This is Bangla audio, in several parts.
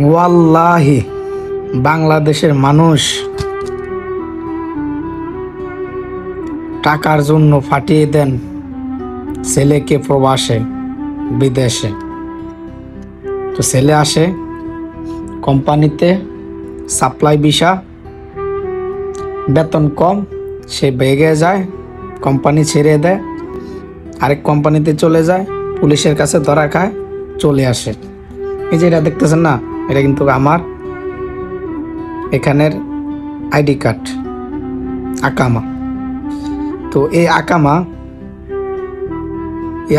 ওয়াল্লাহি বাংলাদেশের মানুষ টাকার জন্য ফাটিয়ে দেন ছেলেকে প্রবাসে বিদেশে। তো ছেলে আসে কোম্পানিতে, সাপ্লাই ভিসা, বেতন কম, সে বেগে যায়, কোম্পানি ছেড়ে দেয়, আরেক কোম্পানিতে চলে যায়, পুলিশের কাছে ধরা খায়, চলে আসে। এই যে এটা দেখতেছেন না, এটা কিন্তু আমার এখানের আইডি কার্ড, আকামা। তো এই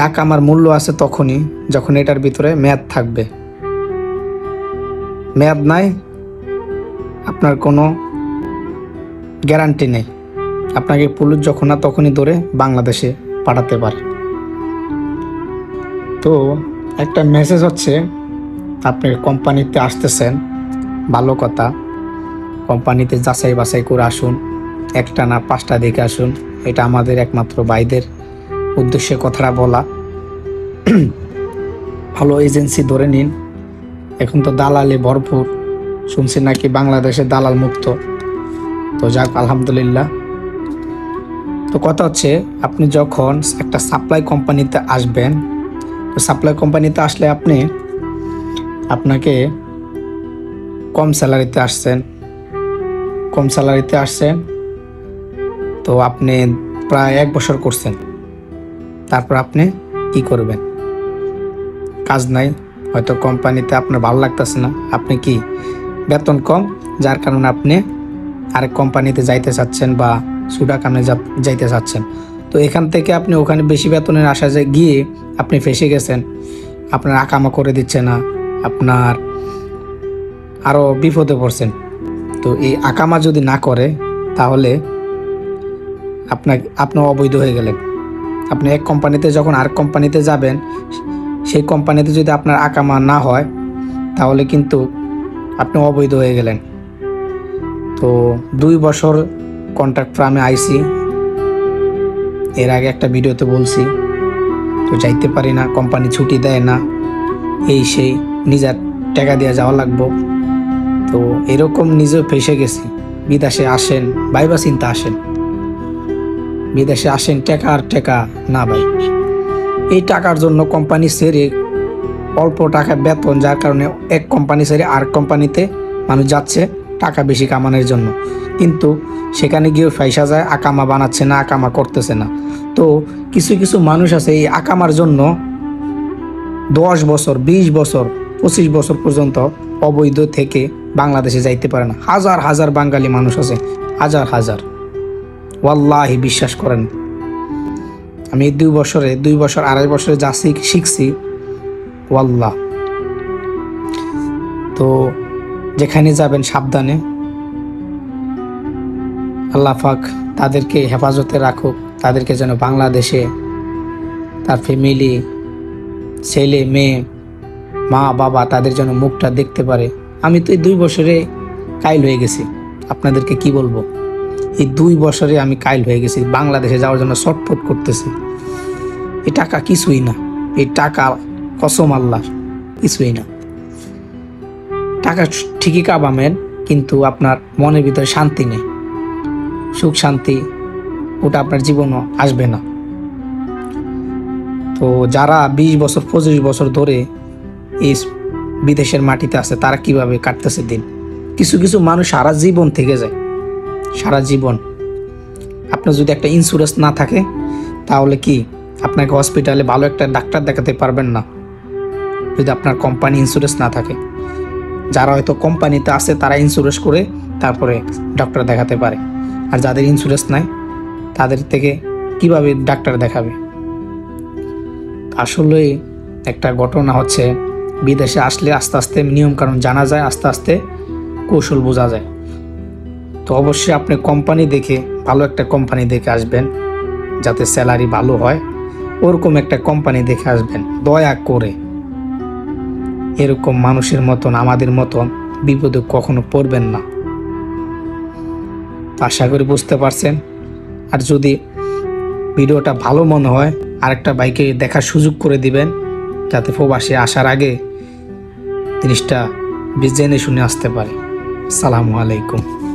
আকামার মূল্য আছে তখনই যখন এটার ভিতরে মেয়াদ থাকবে। মেয়াদ নাই, আপনার কোনো গ্যারান্টি নেই। আপনাকে পুলিশ যখন না তখনই ধরে বাংলাদেশে পাঠাতে পারে। তো একটা মেসেজ হচ্ছে, আপনি কোম্পানিতে আসতেছেন, ভালো কথা, কোম্পানিতে যাচাই বাছাই করে আসুন, একটা না 5টা দেখে আসুন। এটা আমাদের একমাত্র ভাইদের উদ্দেশ্যে কথাটা বলা। ভালো এজেন্সি ধরে নিন। এখন তো দালালি ভরপুর, শুনছি নাকি বাংলাদেশে দালাল মুক্ত। তো যাক, আলহামদুলিল্লাহ। তো কথা হচ্ছে, আপনি যখন একটা সাপ্লাই কোম্পানিতে আসবেন, তো সাপ্লাই কোম্পানিতে আসলে আপনাকে কম স্যালারিতে আসছেন, তো আপনি প্রায় 1 বছর করছেন। তারপর আপনি কি করবেন? কাজ নাই, হয়তো কোম্পানিতে আপনার ভালো লাগতেছে না, আপনি কি বেতন কম, যার কারণে আপনি আরেক কোম্পানিতে যাইতে চাচ্ছেন বা সুডাকামে যাইতে চাচ্ছেন। তো এখান থেকে আপনি ওখানে বেশি বেতনের আশায় গিয়ে আপনি ফেসে গেছেন, আপনার আকামা করে দিচ্ছে না, আপনার আরও বিপদে পড়ছেন। তো এই আকামা যদি না করে তাহলে আপনি অবৈধ হয়ে গেলেন। আপনি এক কোম্পানিতে যখন আরেক কোম্পানিতে যাবেন, সেই কোম্পানিতে যদি আপনার আকামা না হয় তাহলে কিন্তু আপনি অবৈধ হয়ে গেলেন। তো 2 বছর কন্ট্রাক্ট ফার্মে আইছি, এর আগে একটা ভিডিওতে বলছি। তো যাইতে পারি না, কোম্পানি ছুটি দেয় না, এই সেই নিজের টাকা দিয়ে যাওয়া লাগবো। তো এরকম নিজেও ফেসে গেছি। বিদেশে আসেন, ভাইবা চিন্তা আসেন, বিদেশে আসেন টাকা আর টাকা না ভাই। এই টাকার জন্য কোম্পানি ছেড়ে, অল্প টাকা বেতন, যার কারণে এক কোম্পানি ছেড়ে আর কোম্পানিতে মানুষ যাচ্ছে টাকা বেশি কামানোর জন্য, কিন্তু সেখানে গিয়েও ফাইসা যায়, আকামা বানাচ্ছে না, আকামা করতেছে না। তো কিছু মানুষ আছে এই আকামার জন্য 10 বছর, 20 বছর, 25 বছর পর্যন্ত অবৈধ থেকে বাংলাদেশে যাইতে পারে না। হাজার বাঙালি মানুষ আছে, হাজার। ওয়াল্লাহি বিশ্বাস করেন, আমি 2 বছরে 2.5 বছরে যা শিখছি, ওয়াল্লাহ। তো যেখানে যাবেন সাবধানে, আল্লাহ পাক তাদেরকে হেফাজতে রাখুক, তাদেরকে যেন বাংলাদেশে তার ফ্যামিলি, ছেলে মেয়ে, মা বাবা, তাদের যেন মুখটা দেখতে পারে। আমি তো এই 2 বছরে কাইল হয়ে গেছি, আপনাদেরকে কি বলবো। এই 2 বছরে আমি কাইল হয়ে গেছি, বাংলাদেশে যাওয়ার জন্য ছটফট করতেছি। এই টাকা কিছুই না, এই টাকা কসম আল্লাহ কিছুই না। টাকা ঠিকই কামাবেন, কিন্তু আপনার মনের ভিতরে শান্তি নেই, সুখ শান্তি ওটা আপনার জীবনও আসবে না। তো যারা 20 বছর 25 বছর ধরে এই বিদেশের মাটিতে আছে, তারা কিভাবে কাটতেছে দিন। কিছু মানুষ সারা জীবন থেকে যায়, সারা জীবন। আপনার যদি একটা ইন্স্যুরেন্স না থাকে তাহলে কি আপনাকে হসপিটালে ভালো একটা ডাক্তার দেখাতে পারবেন না, যদি আপনার কোম্পানি ইন্স্যুরেন্স না থাকে। যারা হয়তো কোম্পানিতে আছে তারা ইন্স্যুরেন্স করে তারপরে ডাক্তার দেখাতে পারে, আর যাদের ইন্স্যুরেন্স নাই তাদের থেকে কিভাবে ডাক্তার দেখাবে। আসলে একটা ঘটনা হচ্ছে, বিদেশে আসলে আস্তে আস্তে নিয়মকানুন জানা যায়, আস্তে আস্তে কৌশল বোঝা যায়। তো অবশ্যই আপনি কোম্পানি দেখে, ভালো একটা কোম্পানি দেখে আসবেন, যাতে স্যালারি ভালো হয়, ওরকম একটা কোম্পানি দেখে আসবেন। দয়া করে এরকম মানুষের মতন, আমাদের মতন বিপদে কখনো পড়বেন না। আশা করি বুঝতে পারছেন। আর যদি ভিডিওটা ভালো মনে হয়, আরেকটা ভাইকে দেখার সুযোগ করে দিবেন, যাতে প্রবাসী আসার আগে জিনিসটা জেনে শুনে আসতে পারে। আসসালামু আলাইকুম।